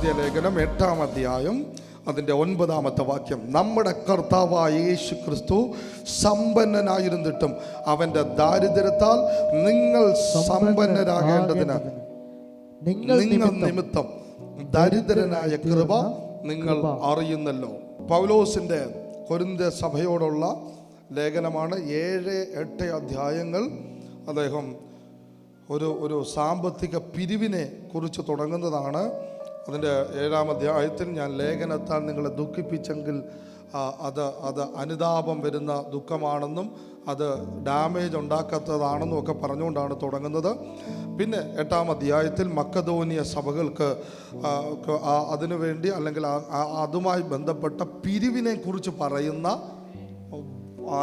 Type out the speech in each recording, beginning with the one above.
കൊരിന്ത്യർ ലേഖനം 8-ാം അധ്യായം അതിൻ്റെ 9-ാമത്തെ വാക്യം. നമ്മുടെ കർത്താവായ യേശു ക്രിസ്തു സമ്പന്നനായിരുന്നിട്ടും അവൻ്റെ ദാരിദ്ര്യത്താൽ നിങ്ങൾ സമ്പന്നരാകേണ്ടതിന് നിങ്ങൾ നിമിത്തം ദരിദ്രനായ കൃപ നിങ്ങൾ അറിയുന്നല്ലോ. പൗലോസിൻ്റെ കൊരിന്ത്യ സഭയോടുള്ള ലേഖനമാണ്. 7-8 അധ്യായങ്ങൾ അദ്ദേഹം ഒരു സാമ്പത്തിക പിരിവിനെ കുറിച്ച് തുടങ്ങുന്നതാണ്. അതിൻ്റെ 7-ാം അധ്യായത്തിൽ ഞാൻ ലേഖനത്താൽ നിങ്ങളെ ദുഃഖിപ്പിച്ചെങ്കിൽ അത് അനുതാപം വരുന്ന ദുഃഖമാണെന്നും അത് ഡാമേജ് ഉണ്ടാക്കാത്തതാണെന്നും ഒക്കെ പറഞ്ഞുകൊണ്ടാണ് തുടങ്ങുന്നത്. പിന്നെ 8-ാം അധ്യായത്തിൽ മക്കദോനിയ സഭകൾക്ക് അതിനുവേണ്ടി അല്ലെങ്കിൽ അതുമായി ബന്ധപ്പെട്ട പിരിവിനെ കുറിച്ച് പറയുന്ന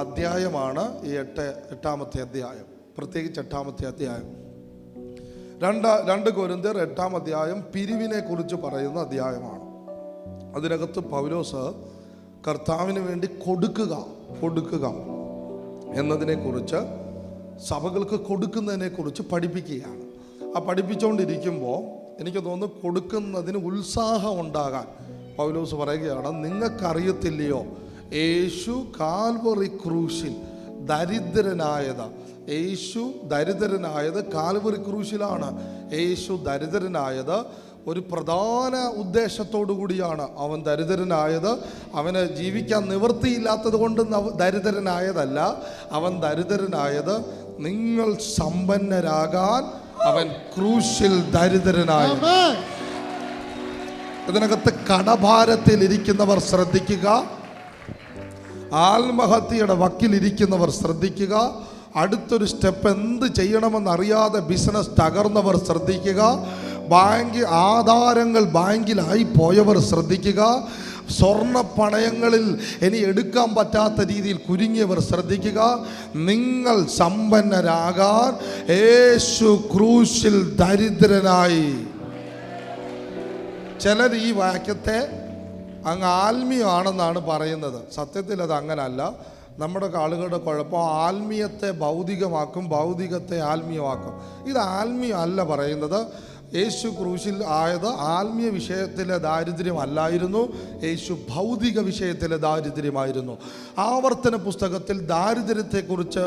അധ്യായമാണ് ഈ 8-ാമത്തെ അധ്യായം. പ്രത്യേകിച്ച് 8-ാമത്തെ അധ്യായം. 2 കൊരിന്ത്യർ 8-ാം അധ്യായം പിരിവിനെ കുറിച്ച് പറയുന്ന അധ്യായമാണ്. അതിനകത്ത് പൗലോസ് കർത്താവിന് വേണ്ടി കൊടുക്കുക എന്നതിനെക്കുറിച്ച്, സഭകൾക്ക് കൊടുക്കുന്നതിനെ കുറിച്ച് പഠിപ്പിക്കുകയാണ്. പഠിപ്പിച്ചുകൊണ്ടിരിക്കുമ്പോൾ എനിക്ക് തോന്നുന്നു കൊടുക്കുന്നതിന് ഉത്സാഹം ഉണ്ടാകാൻ പൗലോസ് പറയുകയാണ്, നിങ്ങൾക്കറിയത്തില്ലയോ യേശു കാൽവറി ക്രൂശിൽ ദരിദ്രനായത് കാൽവറി ക്രൂശിലാണ്. യേശു ദരിദ്രനായത് ഒരു പ്രധാന ഉദ്ദേശത്തോടു കൂടിയാണ്. അവൻ ദരിദ്രനായത് അവന് ജീവിക്കാൻ നിവൃത്തിയില്ലാത്തത് കൊണ്ട് ദരിദ്രനായതല്ല. അവൻ ദരിദ്രനായത് നിങ്ങൾ സമ്പന്നരാകാൻ അവൻ ക്രൂശിൽ ദരിദ്രനായി. ഇതിനകത്ത് കടഭാരത്തിൽ ഇരിക്കുന്നവർ ശ്രദ്ധിക്കുക, ആത്മഹത്യയുടെ വക്കിലിരിക്കുന്നവർ ശ്രദ്ധിക്കുക, അടുത്തൊരു സ്റ്റെപ്പ് എന്ത് ചെയ്യണമെന്നറിയാതെ ബിസിനസ് തകർന്നവർ ശ്രദ്ധിക്കുക, ആധാരങ്ങൾ ബാങ്കിലായി പോയവർ ശ്രദ്ധിക്കുക, സ്വർണ്ണ പണയങ്ങളിൽ ഇനി എടുക്കാൻ പറ്റാത്ത രീതിയിൽ കുരുങ്ങിയവർ ശ്രദ്ധിക്കുക. നിങ്ങൾ സമ്പന്നരാകാൻ യേശു ക്രൂശിൽ ദരിദ്രനായി. ചിലർ ഈ വാക്യത്തെ അങ്ങ് ആത്മീയമാണെന്നാണ് പറയുന്നത്. സത്യത്തിൽ അത് അങ്ങനല്ല. നമ്മുടെ ആളുകളുടെ കുഴപ്പം ആത്മീയത്തെ ഭൗതികമാക്കും, ഭൗതികത്തെ ആത്മീയമാക്കും. ഇത് ആത്മീയം അല്ല പറയുന്നത്. യേശു ക്രൂശിൽ ആയത് ആത്മീയ വിഷയത്തിലെ ദാരിദ്ര്യമല്ലായിരുന്നു, യേശു ഭൗതിക വിഷയത്തിലെ ദാരിദ്ര്യമായിരുന്നു. ആവർത്തന പുസ്തകത്തിൽ ദാരിദ്ര്യത്തെക്കുറിച്ച്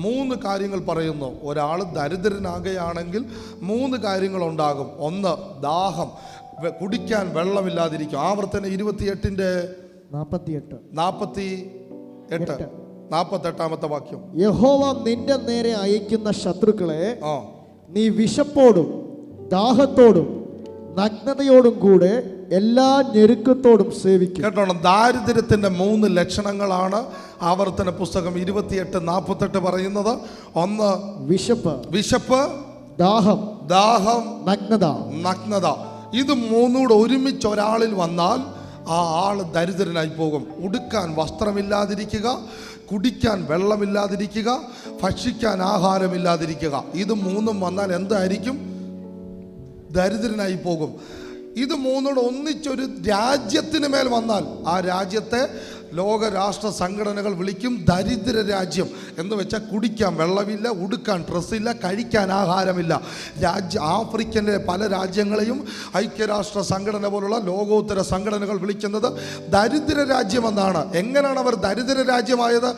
3 കാര്യങ്ങൾ പറയുന്നു. ഒരാൾ ദരിദ്രനാകുകയാണെങ്കിൽ 3 കാര്യങ്ങളുണ്ടാകും. 1, ദാഹം, കുടിക്കാൻ വെള്ളമില്ലാതിരിക്കും. ആവർത്തന 48-ാമത്തെ വാക്യം. യഹോവ നിന്റെ നേരെ അയക്കുന്ന ശത്രുക്കളെ നീ വിശപ്പോടും ദാഹത്തോടും നഗ്നതയോടും കൂടെ എല്ലാ ഞെരുക്കത്തോടും സേവിക്കും. കേട്ടോണം, ദാരിദ്ര്യത്തിന്റെ 3 ലക്ഷണങ്ങളാണ് ആവർത്തന പുസ്തകം 28-48 പറയുന്നത്. 1, വിശപ്പ്, ദാഹം, നഗ്നത. ഇത് 3 കൂടെ ഒരുമിച്ച് ഒരാളിൽ വന്നാൽ ആ ആള് ദരിദ്രനായി പോകും. ഉടുക്കാൻ വസ്ത്രമില്ലാതിരിക്കുക, കുടിക്കാൻ വെള്ളമില്ലാതിരിക്കുക, ഭക്ഷിക്കാൻ ആഹാരമില്ലാതിരിക്കുക. ഇത് 3 വന്നാൽ എന്തായിരിക്കും? ദരിദ്രനായി പോകും. ഇത് 3 ഒന്നിച്ചൊരു രാജ്യത്തിന് മേൽ വന്നാൽ ആ രാജ്യത്തെ ലോകരാഷ്ട്ര സംഘടനകൾ വിളിക്കും ദരിദ്ര രാജ്യം എന്ന് വെച്ചാൽ കുടിക്കാൻ വെള്ളമില്ല, ഉടുക്കാൻ ഡ്രസ്സില്ല, കഴിക്കാൻ ആഹാരമില്ല. ആഫ്രിക്കയിലെ പല രാജ്യങ്ങളെയും ഐക്യരാഷ്ട്ര സംഘടന പോലുള്ള ലോകോത്തര സംഘടനകൾ വിളിക്കുന്നത് ദരിദ്ര രാജ്യമെന്നാണ്. എങ്ങനെയാണ് അവർ ദരിദ്ര രാജ്യമായത്?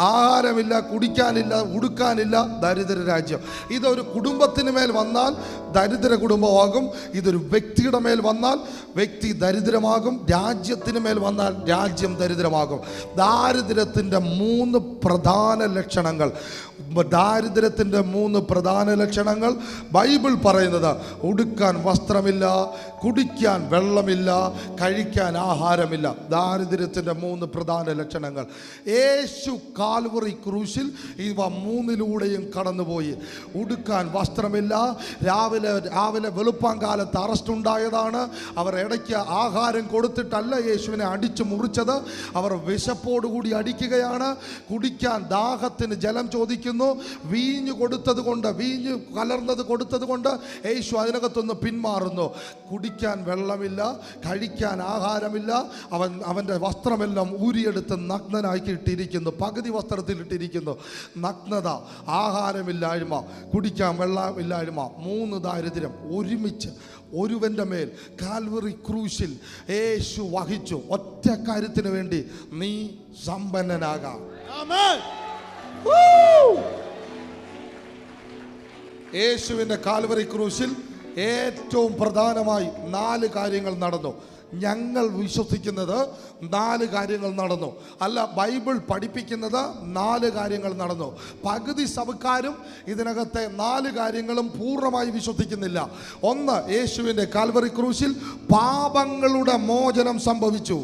ആഹാരമില്ല, കുടിക്കാനില്ല, ഉടുക്കാനില്ല, ദരിദ്ര രാജ്യം. ഇതൊരു കുടുംബത്തിന് മേൽ വന്നാൽ ദരിദ്ര കുടുംബമാകും. ഇതൊരു വ്യക്തിയുടെ മേൽ വന്നാൽ വ്യക്തി ദരിദ്രമാകും. രാജ്യത്തിന് മേൽ വന്നാൽ രാജ്യം ദരിദ്രമാകും. ദാരിദ്ര്യത്തിൻ്റെ 3 പ്രധാന ലക്ഷണങ്ങൾ. ബൈബിൾ പറയുന്നത് ഉടുക്കാൻ വസ്ത്രമില്ല, കുടിക്കാൻ വെള്ളമില്ല, കഴിക്കാൻ ആഹാരമില്ല. ദാരിദ്ര്യത്തിൻ്റെ 3 പ്രധാന ലക്ഷണങ്ങൾ. യേശു കാൽവറി ക്രൂശിൽ ഇവ 3ലൂടെയും കടന്നുപോയി. ഉടുക്കാൻ വസ്ത്രമില്ല. രാവിലെ വെളുപ്പാങ്കാലത്ത് അറസ്റ്റ് ഉണ്ടായതാണ്. അവർ ഇടയ്ക്ക് ആഹാരം കൊടുത്തിട്ടല്ല യേശുവിനെ അടിച്ചു മുറിച്ചത്. അവർ വിശപ്പോടുകൂടി അടിക്കുകയാണ്. കുടിക്കാൻ ദാഹത്തിന് ജലം ചോദിക്കുന്നു. വീഞ്ഞ് കൊടുത്തത് കൊണ്ട്, വീഞ്ഞ് കലർന്നത് കൊടുത്തത് കൊണ്ട് യേശു അതിനകത്തുനിന്ന് പിന്മാറുന്നു. കുടിക്കാൻ വെള്ളമില്ല, കഴിക്കാൻ ആഹാരമില്ല. അവൻ്റെ വസ്ത്രമെല്ലാം ഊരിയെടുത്ത് നഗ്നനാക്കിയിട്ടിരിക്കുന്നു, പകുതി വസ്ത്രത്തിലിട്ടിരിക്കുന്നു. നഗ്നത, ആഹാരമില്ലായ്മ, കുടിക്കാൻ വെള്ളമില്ലായ്മ, 3 ദാരിദ്ര്യം ഒരുമിച്ച് ഒരുവൻ്റെ മേൽ കാൽവറി ക്രൂശിൽ യേശു വഹിച്ചു. ഒറ്റ കാര്യത്തിന് വേണ്ടി നീ സമ്പന്നനാകാം. യേശുവിൻ്റെ കാൽവറി ക്രൂശിൽ ഏറ്റവും പ്രധാനമായി 4 കാര്യങ്ങൾ നടന്നു. ഞങ്ങൾ വിശ്വസിക്കുന്നത് 4 കാര്യങ്ങൾ നടന്നു. അല്ല, ബൈബിൾ പഠിപ്പിക്കുന്നത് 4 കാര്യങ്ങൾ നടന്നു. പകുതി സഭക്കാരും ഇതിനകത്തെ 4 കാര്യങ്ങളും പൂർണ്ണമായി വിശ്വസിക്കുന്നില്ല. ഒന്ന്, യേശുവിൻ്റെ കാൽവറി ക്രൂശിൽ പാപങ്ങളുടെ മോചനം സംഭവിച്ചു.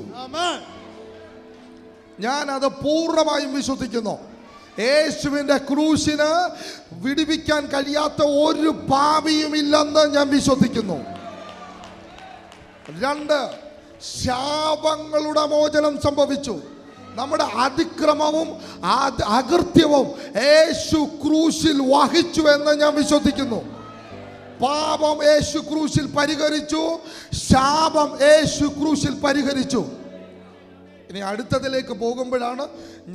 ഞാൻ അത് പൂർണ്ണമായും വിശ്വസിക്കുന്നു. യേശുവിൻ്റെ ക്രൂശിന് വിടുവിക്കാൻ കഴിയാത്ത ഒരു പാപിയും ഇല്ലെന്ന് ഞാൻ വിശ്വസിക്കുന്നു. 2, ശാപങ്ങളുടെ മോചനം സംഭവിച്ചു. നമ്മുടെ അതിക്രമവും അകൃത്യവും യേശു ക്രൂശിൽ വഹിച്ചു എന്ന് ഞാൻ വിശ്വസിക്കുന്നു. പാപം യേശു ക്രൂശിൽ പരിഹരിച്ചു, ശാപം യേശു ക്രൂശിൽ പരിഹരിച്ചു. ഇനി അടുത്തതിലേക്ക് പോകുമ്പോഴാണ്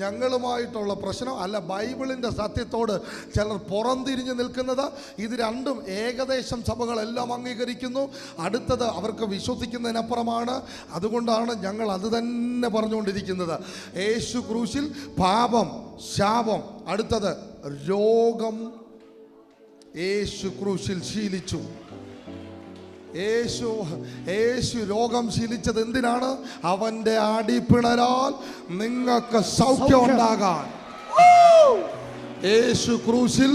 ഞങ്ങളുമായിട്ടുള്ള പ്രശ്നം. അല്ല, ബൈബിളിൻ്റെ സത്യത്തോട് ചിലർ പുറംതിരിഞ്ഞ് നിൽക്കുന്നത്. ഇത് രണ്ടും ഏകദേശം സഭകളെല്ലാം അംഗീകരിക്കുന്നു. അടുത്തത് അവർക്ക് വിശ്വസിക്കുന്നതിനപ്പുറമാണ്. അതുകൊണ്ടാണ് ഞങ്ങൾ അത് തന്നെ പറഞ്ഞുകൊണ്ടിരിക്കുന്നത്. യേശു ക്രൂശിൽ പാപം, ശാപം. അടുത്തത് രോഗം യേശു ക്രൂശിൽ ശീലിച്ചു. യേശു രോഗം ശീലിച്ചത് എന്തിനാണ്? അവൻ്റെ അടിപ്പിണരാൽ നിങ്ങൾക്ക് സൗഖ്യം ഉണ്ടാകാൻ. യേശു ക്രൂശിൽ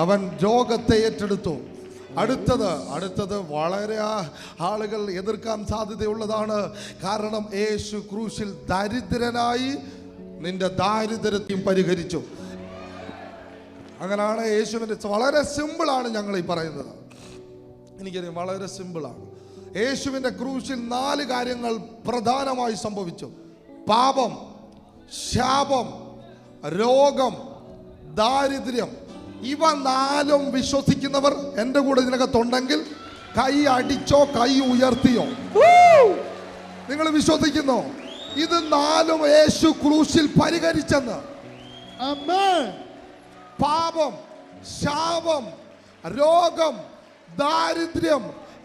അവൻ രോഗത്തെ ഏറ്റെടുത്തു. അടുത്തത് വളരെ ആളുകൾ എതിർക്കാൻ സാധ്യതയുള്ളതാണ്. കാരണം യേശു ക്രൂശിൽ ദരിദ്രനായി നിന്റെ ദാരിദ്ര്യത്തെയും പരിഹരിച്ചു. അങ്ങനെയാണ് യേശുവിൻ്റെ വളരെ സിമ്പിളാണ് ഞങ്ങൾ ഈ പറയുന്നത്. എനിക്കറിയാം, വളരെ സിമ്പിളാണ്. യേശുവിൻ്റെ ക്രൂശിൽ 4 കാര്യങ്ങൾ പ്രധാനമായി സംഭവിച്ചു. പാപം, ശാപം, രോഗം, ദാരിദ്ര്യം. ഇവ 4ഉം വിശ്വസിക്കുന്നവർ എൻ്റെ കൂടെ ഇതിനകത്തുണ്ടെങ്കിൽ കൈ അടിച്ചോ കൈ ഉയർത്തിയോ? നിങ്ങൾ വിശ്വസിക്കുന്നോ ഇത് 4ഉം യേശു ക്രൂശിൽ പരിഹരിച്ചെന്ന്? പാപം, ശാപം, രോഗം, ദാരിദ്ര്യം,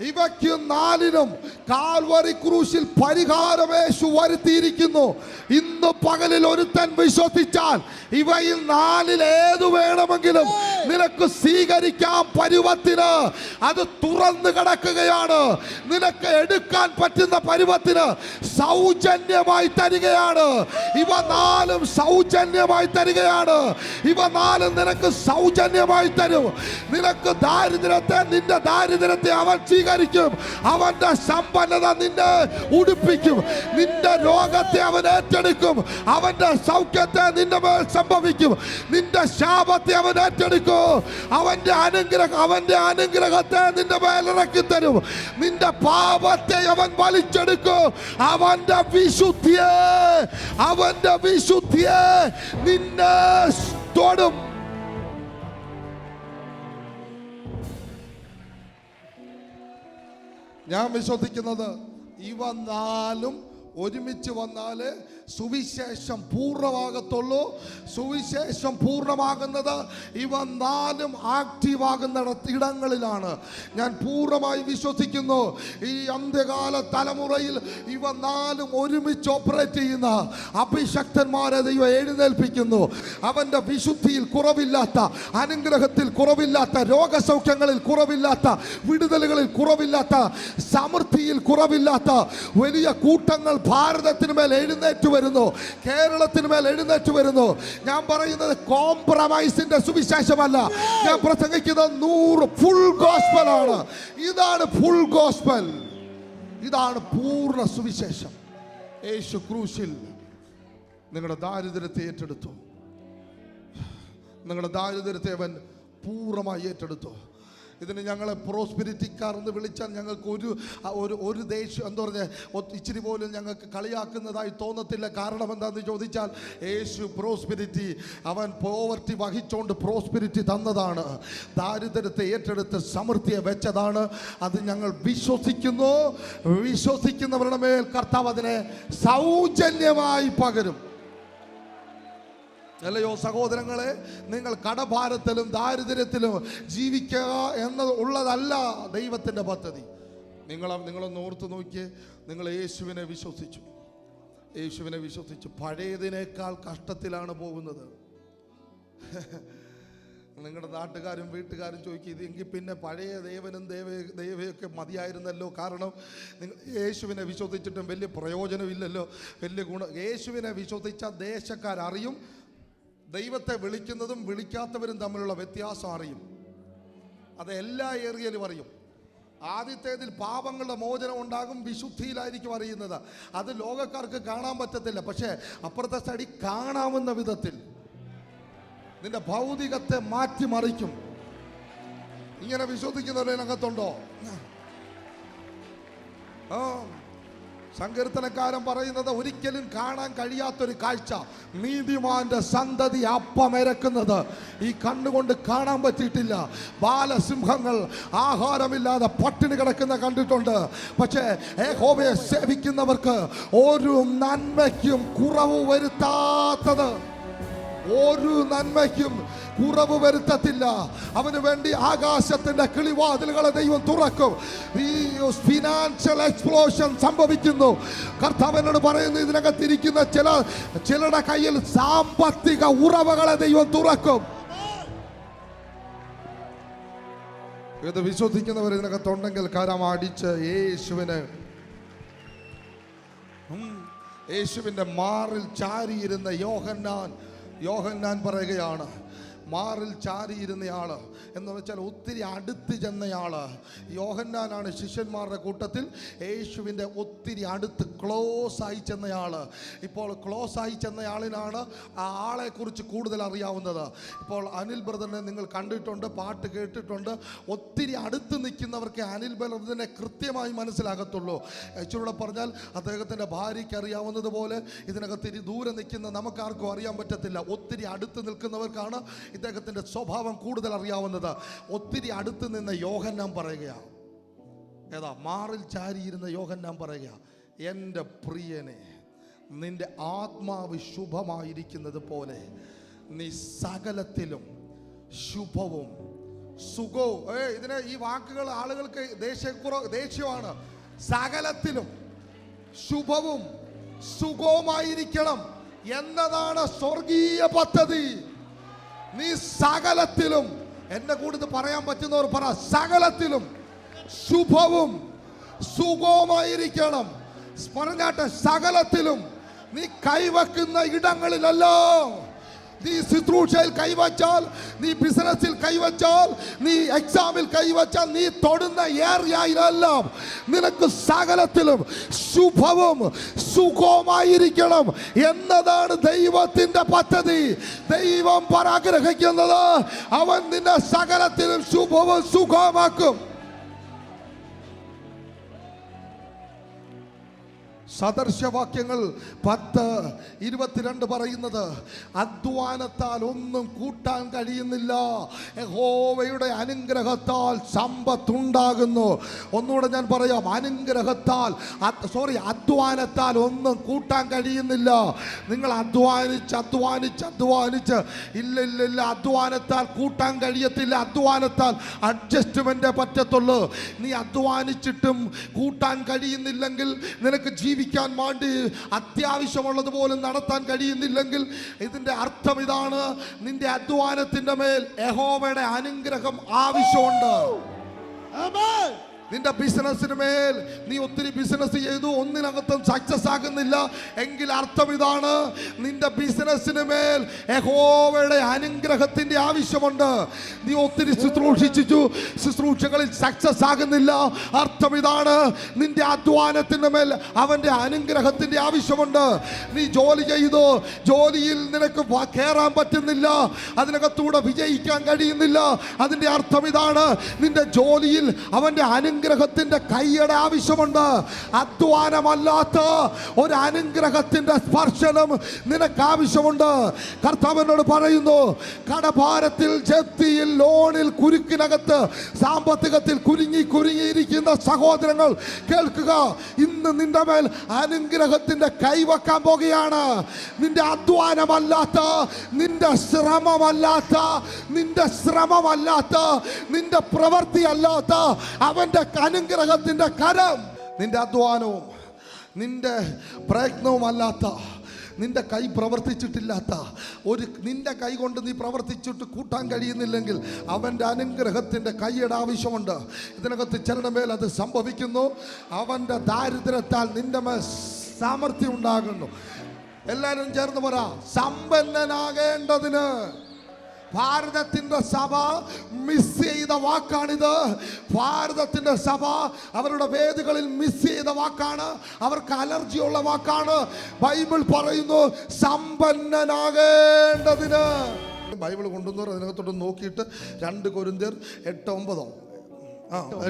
ഇവയ്ക്ക് 4നും കാൽവറി ക്രൂശിൽ പരിഹാരം യേശു വരുത്തിയിരിക്കുന്നു. ഇന്ന് പകലിൽ ഒരുത്തൻ വിശ്വസിച്ചാൽ ഇവയിൽ 4ൽ ഏതു വേണമെങ്കിലും നിനക്ക് സ്വീകരിക്കാൻ പരുവത്തിന് അത് തുറന്നു കിടക്കുകയാണ്. നിനക്ക് എടുക്കാൻ പറ്റുന്ന പരുവത്തിന് സൗജന്യമായി തരികയാണ്. ഇവ 4ഉം സൗജന്യമായി തരികയാണ്. ഇവ 4ഉം നിനക്ക് സൗജന്യമായി തരും. നിനക്ക് ദാരിദ്ര്യത്തെ, നിന്റെ ദാരിദ്ര്യത്തെ അവൻ സ്വീകരിക്കും. അവന്റെ സമ്പന്നത നിന്നെ ഉടുപ്പിക്കും. നിന്റെ രോഗത്തെ അവൻ ഏറ്റെടുക്കും. അവന്റെ സൗഖ്യത്തെ നിന്റെ മേൽ സംഭവിക്കും. നിന്റെ ശാപത്തെ അവൻ ഏറ്റെടുക്കും. അവന്റെ അനുഗ്രഹത്തെ നിന്റെ മേൽ ഇറക്കി തരും. നിന്റെ പാപത്തെ അവൻ വലിച്ചെടുക്കും. അവന്റെ വിശുദ്ധിയെ നിന്നെ തൊടും. ഞാൻ വിശ്വസിക്കുന്നത് ഇവ 4ഉം ഒരുമിച്ച് വന്നാലേ സുവിശേഷം പൂർണ്ണമാകത്തുള്ളൂ. സുവിശേഷം പൂർണ്ണമാകുന്നത് ഇവ 4ഉം ആക്റ്റീവ് ആകുന്ന ഇടങ്ങളിലാണ്. ഞാൻ പൂർണ്ണമായി വിശ്വസിക്കുന്നു. ഈ അന്ത്യകാല തലമുറയിൽ ഇവ 4ഉം ഒരുമിച്ച് ഓപ്പറേറ്റ് ചെയ്യുന്ന അഭിഷക്തന്മാരെ ദൈവം എഴുന്നേൽപ്പിക്കുന്നു. അവൻ്റെ വിശുദ്ധിയിൽ കുറവില്ലാത്ത, അനുഗ്രഹത്തിൽ കുറവില്ലാത്ത, രോഗസൗഖ്യങ്ങളിൽ കുറവില്ലാത്ത, വിടുതലുകളിൽ കുറവില്ലാത്ത, സമൃദ്ധിയിൽ കുറവില്ലാത്ത വലിയ കൂട്ടങ്ങൾ ഭാരതത്തിന് മേൽ എഴുന്നേറ്റ് വരുന്നു. കേരളത്തിന് മേൽ എഴുന്നേറ്റ് വരുന്നു. ഞാൻ പറയുന്നത് കോംപ്രമൈസിന്റെ സുവിശേഷമല്ല. ഞാൻ പ്രസംഗിക്കുന്നത് 100 ഫുൾ ഗോസ്പൽ ആണ്. ഇതാണ് ഫുൾ ഗോസ്പൽ. ഇതാണ് പൂർണ്ണ സുവിശേഷം. യേശു ക്രൂശിൽ നിങ്ങളുടെ ദാരിദ്ര്യത്തെ ഏറ്റെടുത്തു. നിങ്ങളുടെ ദാരിദ്ര്യത്തെ അവൻ പൂർണ്ണമായി ഏറ്റെടുത്തു. ഇതിന് ഞങ്ങളെ പ്രോസ്പിരിറ്റിക്കാർ എന്ന് വിളിച്ചാൽ ഞങ്ങൾക്ക് ഒരു ദേഷ്യം എന്താ പറഞ്ഞാൽ ഇച്ചിരി പോലും ഞങ്ങൾക്ക് കളിയാക്കുന്നതായി തോന്നത്തില്ല. കാരണം എന്താണെന്ന് ചോദിച്ചാൽ യേശു പ്രോസ്പിരിറ്റി, അവൻ പോവർട്ടി വഹിച്ചുകൊണ്ട് പ്രോസ്പിരിറ്റി തന്നതാണ്. ദാരിദ്ര്യത്തെ ഏറ്റെടുത്ത് സമൃദ്ധിയെ വെച്ചതാണ്. അത് ഞങ്ങൾ വിശ്വസിക്കുന്നു. വിശ്വസിക്കുന്നവരുടെ മേൽ കർത്താവ് അതിനെ സൗജന്യമായി പകരും. അല്ലയോ സഹോദരങ്ങളെ, നിങ്ങൾ കടഭാരത്തിലും ദാരിദ്ര്യത്തിലും ജീവിക്കുക എന്നുള്ളതല്ല ദൈവത്തിൻ്റെ പദ്ധതി. നിങ്ങളൊന്ന് ഓർത്ത് നോക്കിയേ. നിങ്ങൾ യേശുവിനെ വിശ്വസിച്ചു പഴയതിനേക്കാൾ കഷ്ടത്തിലാണ് പോകുന്നത്. നിങ്ങളുടെ നാട്ടുകാരും വീട്ടുകാരും ചോദിക്കും, ഇതെങ്കിൽ പിന്നെ പഴയ ദേവനും ദേവയൊക്കെ മതിയായിരുന്നല്ലോ. കാരണം നിങ്ങൾ യേശുവിനെ വിശ്വസിച്ചിട്ടും വലിയ പ്രയോജനമില്ലല്ലോ, വലിയ യേശുവിനെ വിശ്വസിച്ച ദേശക്കാരറിയും, ദൈവത്തെ വിളിക്കുന്നതും വിളിക്കാത്തവരും തമ്മിലുള്ള വ്യത്യാസം അറിയും. അത് എല്ലാ ഏരിയയിലും അറിയും. ആദ്യത്തേതിൽ പാപങ്ങളുടെ മോചനം ഉണ്ടാകും, വിശുദ്ധിയിലായിരിക്കും അറിയുന്നത്. അത് ലോകക്കാർക്ക് കാണാൻ പറ്റത്തില്ല. പക്ഷേ അപ്പുറത്തെ സൈഡിൽ കാണാവുന്ന വിധത്തിൽ നിന്റെ ഭൗതികത്തെ മാറ്റിമറിക്കും. ഇങ്ങനെ വിശ്വസിക്കുന്നവരതിനകത്തുണ്ടോ? സങ്കീർത്തനക്കാരൻ പറയുന്നത് ഒരിക്കലും കാണാൻ കഴിയാത്തൊരു കാഴ്ച, നീതിമാന്റെ സന്തതി അപ്പമിരക്കുന്നത് ഈ കണ്ണുകൊണ്ട് കാണാൻ പറ്റിയിട്ടില്ല. ബാലസിംഹങ്ങൾ ആഹാരമില്ലാതെ പട്ടിണി കിടക്കുന്ന കണ്ടിട്ടുണ്ട്. പക്ഷേ യഹോവയെ സേവിക്കുന്നവർക്ക് ഒരു നന്മയ്ക്കും കുറവ് വരുത്താത്തത്, ഒരു നന്മയ്ക്കും കുറവ് വരുത്തത്തില്ല. അവന് വേണ്ടി ആകാശത്തിന്റെ കിളിവാതിലുകളെ ദൈവം തുറക്കും. ഈ ഫിനാൻഷ്യൽ എക്സ്പ്ലോഷൻ സംഭവിക്കുന്നു. കർത്താവിനോട് പറയുന്നു, ഇതിനകത്തിരിക്കുന്ന ചിലരുടെ കയ്യിൽ സാമ്പത്തിക ഉറവകളെ ദൈവം തുറക്കും. ഇത് വിശ്വസിക്കുന്നവർ ഇതിനകത്തുണ്ടെങ്കിൽ കരം അടിച്ച് യേശുവിന്റെ മാറിൽ ചാരിയിരുന്ന യോഹന്നാൻ പറയുകയാണ്, മാറിൽ ചാരിയിരുന്നയാള് എന്ന് വെച്ചാൽ ഒത്തിരി അടുത്ത് ചെന്നയാള് യോഹന്നാനാണ്. ശിഷ്യന്മാരുടെ കൂട്ടത്തിൽ യേശുവിൻ്റെ ഒത്തിരി അടുത്ത് ക്ലോസ് ആയി ചെന്നയാള്. ഇപ്പോൾ ക്ലോസ് ആയി ചെന്നയാളിനാണ് ആ ആളെക്കുറിച്ച് കൂടുതൽ അറിയാവുന്നത്. ഇപ്പോൾ അനിൽ ബ്രദറിനെ നിങ്ങൾ കണ്ടിട്ടുണ്ട്, പാട്ട് കേട്ടിട്ടുണ്ട്. ഒത്തിരി അടുത്ത് നിൽക്കുന്നവർക്ക് അനിൽ ബ്രദറിനെ കൃത്യമായി മനസ്സിലാകത്തുള്ളൂ. യേശുവിടെ പറഞ്ഞാൽ അദ്ദേഹത്തിൻ്റെ ഭാര്യയ്ക്ക് അറിയാവുന്നത് പോലെ ഇതിനകത്ത് ദൂരെ നിൽക്കുന്ന നമുക്കാർക്കും അറിയാൻ പറ്റത്തില്ല. ഒത്തിരി അടുത്ത് നിൽക്കുന്നവർക്കാണ് ഇദ്ദേഹത്തിൻ്റെ സ്വഭാവം കൂടുതൽ അറിയാവുന്നത്. ഒത്തിരി അടുത്ത് നിന്ന് യോഹന്നാൻ പറയുകയാണ്, മാറിൽ ചാരിയിരുന്ന യോഹന്നാൻ പറയുക, എൻ്റെ പ്രിയനെ, നിന്റെ ആത്മാവ് ശുഭമായിരിക്കുന്നത് പോലെ നീ സകലത്തിലും ശുഭവും സുഖവും. ഈ വാക്കുകൾ ആളുകൾക്ക് ദേഷ്യമാണ്. സകലത്തിലും ശുഭവും സുഖവുമായിരിക്കണം എന്നതാണ് സ്വർഗീയ പദ്ധതി. നീ സകലത്തിലും, എന്നെ കൂടുതൽ പറയാൻ പറ്റുന്നവർ പറ, സകലത്തിലും ശുഭവും സുഖവുമായിരിക്കണം. പറഞ്ഞാട്ടെ, സകലത്തിലും. നീ കൈവെക്കുന്ന ഇടങ്ങളിലെല്ലാം, നീ ശുശ്രൂഷയിൽ കൈവച്ചാൽ, നീ ബിസിനസ്സിൽ കൈവച്ചാൽ, നീ എക്സാമിൽ കൈവച്ചാൽ, നീ തൊടുന്ന ഏരിയയിലെല്ലാം നിനക്ക് സകലത്തിലും ശുഭവും സുഖവുമായിരിക്കണം എന്നതാണ് ദൈവത്തിന്റെ പദ്ധതി. ദൈവം പരാഗ്രഹിക്കുന്നത് അവൻ നിന്നെ സകലത്തിലും ശുഭവും സുഖമാക്കും. സദർശവാക്യങ്ങൾ 10:22 പറയുന്നത്, അധ്വാനത്താൽ ഒന്നും കൂട്ടാൻ കഴിയുന്നില്ല, യഹോവയുടെ അനുഗ്രഹത്താൽ സമ്പത്തുണ്ടാകുന്നു. ഒന്നുകൂടെ ഞാൻ പറയാം, അധ്വാനത്താൽ ഒന്നും കൂട്ടാൻ കഴിയുന്നില്ല. നിങ്ങൾ അധ്വാനിച്ച് ഇല്ല, അധ്വാനത്താൽ കൂട്ടാൻ കഴിയത്തില്ല. അധ്വാനത്താൽ അഡ്ജസ്റ്റ്മെന്റ് പറ്റത്തുള്ളൂ. നീ അധ്വാനിച്ചിട്ടും കൂട്ടാൻ കഴിയുന്നില്ലെങ്കിൽ, നിനക്ക് ജീവിക്കാൻ വേണ്ടി അത്യാവശ്യമുള്ളതുപോലും നടത്താൻ കഴിയുന്നില്ലെങ്കിൽ, ഇതിന്റെ അർത്ഥം ഇതാണ്, നിന്റെ അധ്വാനത്തിന്റെ മേൽ യഹോവയുടെ അനുഗ്രഹം ആവശ്യമുണ്ട്. നിന്റെ ബിസിനസ്സിന് മേൽ നീ ഒത്തിരി ബിസിനസ് ചെയ്തു, ഒന്നിനകത്തും സക്സസ് ആകുന്നില്ല എങ്കിൽ അർത്ഥം ഇതാണ്, നിന്റെ ബിസിനസ്സിന് മേൽ യഹോവയുടെ അനുഗ്രഹത്തിന്റെ ആവശ്യമുണ്ട്. നീ ഒത്തിരി ശുശ്രൂഷകളിൽ സക്സസ് ആകുന്നില്ല, അർത്ഥം ഇതാണ്, നിന്റെ അധ്വാനത്തിന്റെ മേൽ അവന്റെ അനുഗ്രഹത്തിന്റെ ആവശ്യമുണ്ട്. നീ ജോലി ചെയ്തു, ജോലിയിൽ നിനക്ക് കയറാൻ പറ്റുന്നില്ല, അതിനകത്തൂടെ വിജയിക്കാൻ കഴിയുന്നില്ല, അതിന്റെ അർത്ഥം ഇതാണ്, നിന്റെ ജോലിയിൽ അവന്റെ അനുഗ്രഹത്തിന്റെ കൈയുടെ ആവശ്യമുണ്ട്. അധ്വാനമല്ലാത്ത ഒരു അനുഗ്രഹത്തിന്റെ സ്പർശനം നിനക്ക് ആവശ്യമുണ്ട്. കർത്താവിനോട് പറയുന്നു, കടഭാരത്തിൽ, ജപ്തിയിൽ, ലോണിൽ, കുരുക്കിനകത്ത്, സാമ്പത്തികത്തിൽ കുരുങ്ങിയിരിക്കുന്ന സഹോദരങ്ങൾ കേൾക്കുക, ഇന്ന് നിന്റെ മേൽ അനുഗ്രഹത്തിന്റെ കൈവക്കാൻ പോകുകയാണ്. നിന്റെ അധ്വാനമല്ലാത്ത, നിന്റെ ശ്രമമല്ലാത്ത, നിന്റെ പ്രവൃത്തി അല്ലാത്ത അവന്റെ അനുഗ്രഹത്തിന്റെ കരം, നിന്റെ അധ്വാനവും നിന്റെ പ്രയത്നവും അല്ലാത്ത, നിന്റെ കൈ പ്രവർത്തിച്ചിട്ടില്ലാത്ത നിന്റെ കൈ കൊണ്ട് നീ പ്രവർത്തിച്ചിട്ട് കൂട്ടാൻ കഴിയുന്നില്ലെങ്കിൽ അവൻ്റെ അനുഗ്രഹത്തിൻ്റെ കൈയുടെ ആവശ്യമുണ്ട്. ഇതിനകത്ത് ചിലരുടെ മേൽ അത് സംഭവിക്കുന്നു. അവൻ്റെ ദാരിദ്ര്യത്താൽ നിന്റെ മേൽ സാമർഥ്യം ഉണ്ടാകുന്നു. എല്ലാവരും ചേർന്ന് പറ, സമ്പന്നനാകേണ്ടതിന്. ഭാരതത്തിന്റെ സഭ മിസ് ചെയ്ത വാക്കാണിത്. ഭാരതത്തിന്റെ സഭ അവരുടെ വേദികളിൽ മിസ് ചെയ്ത വാക്കാണ്, അവർക്ക് അലർജിയുള്ള വാക്കാണ്. ബൈബിൾ പറയുന്നു സമ്പന്നനാകേണ്ടതിന്. ബൈബിൾ കൊണ്ടുവന്നവർ അതിനകത്തോട്ട് നോക്കിയിട്ട് 2 കൊരിന്ത്യർ 8:9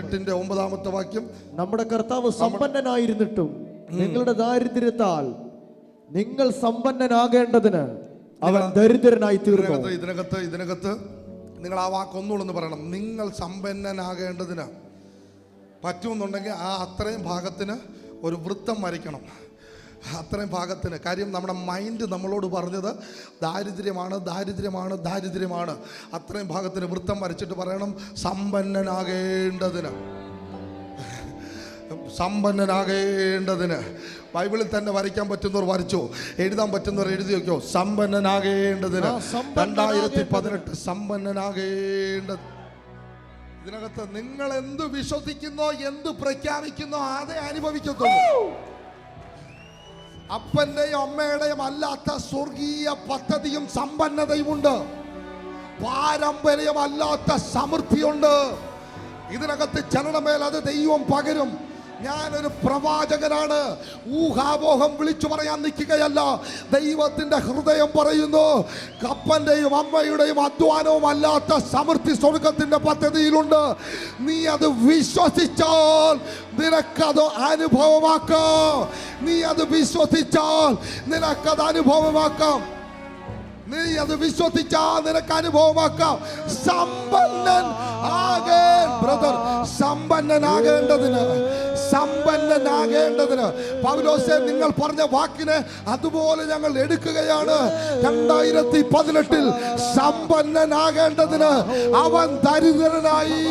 8-9 വാക്യം. നമ്മുടെ കർത്താവ് സമ്പന്നനായിരുന്നിട്ടും നിങ്ങളുടെ ദാരിദ്ര്യത്താൽ നിങ്ങൾ സമ്പന്നനാകേണ്ടതിന് അവൻ ദരിദ്രനായി തീർന്നു. ഇതിനകത്ത് നിങ്ങൾ ആ വാക്ക് ഒന്നുകൂടെ പറയണം. നിങ്ങൾ സമ്പന്നനാകേണ്ടതിന് പറ്റുമെന്നുണ്ടെങ്കിൽ ആ അത്രയും ഭാഗത്തിന് ഒരു വൃത്തം വരയ്ക്കണം. അത്രയും ഭാഗത്തിന്. കാര്യം നമ്മുടെ മൈൻഡ് നമ്മളോട് പറഞ്ഞത് ദാരിദ്ര്യമാണ്. അത്രയും ഭാഗത്തിന് വൃത്തം വരച്ചിട്ട് പറയണം സമ്പന്നനാകേണ്ടതിന്. ബൈബിളിൽ തന്നെ വരയ്ക്കാൻ പറ്റുന്നവർ വരച്ചോ, എഴുതാൻ പറ്റുന്നവർ എഴുതി വെക്കോ. സമ്പന്നനാകേണ്ടതിന് 2018 സമ്പന്നനാകേണ്ടത്. ഇതിനകത്ത് നിങ്ങൾ എന്ത് വിശ്വസിക്കുന്നോ, എന്ത് പ്രഖ്യാപിക്കുന്നോ അതേ അനുഭവിക്കത്തുള്ളൂ. അപ്പന്റെയും അമ്മയുടെയും അല്ലാത്ത സ്വർഗീയ പദ്ധതിയും സമ്പന്നതയുമുണ്ട്. പാരമ്പര്യമല്ലാത്ത സമൃദ്ധിയുണ്ട്. ഇതിനകത്ത് ചലനമേൽ അത് ദൈവം പകരും. ഞാനൊരു പ്രവാചകനാണ്, ഊഹാപോഹം വിളിച്ചു പറയാൻ നിൽക്കുകയല്ല. ദൈവത്തിന്റെ ഹൃദയം പറയുന്നു, കപ്പന്റെയും അമ്മയുടെയും അധ്വാനവും അല്ലാത്ത സമൃദ്ധി സ്വർഗത്തിന്റെ പദ്ധതിയിലുണ്ട്. നീ അത് വിശ്വസിച്ചാൽ നിനക്കത് അനുഭവമാക്കാം. നീ അത് വിശ്വസിച്ചാൽ നിനക്കത് അനുഭവമാക്കാം. സമ്പന്നൻ ബ്രദർ, സമ്പന്നനാകേണ്ടതിന് പൗലോസേ, നിങ്ങൾ പറഞ്ഞ വാക്കിനെ അതുപോലെ ഞങ്ങൾ എടുക്കുകയാണ്. 2018 സമ്പന്നനാകേണ്ടതിന് അവൻ ദരിദ്രനായി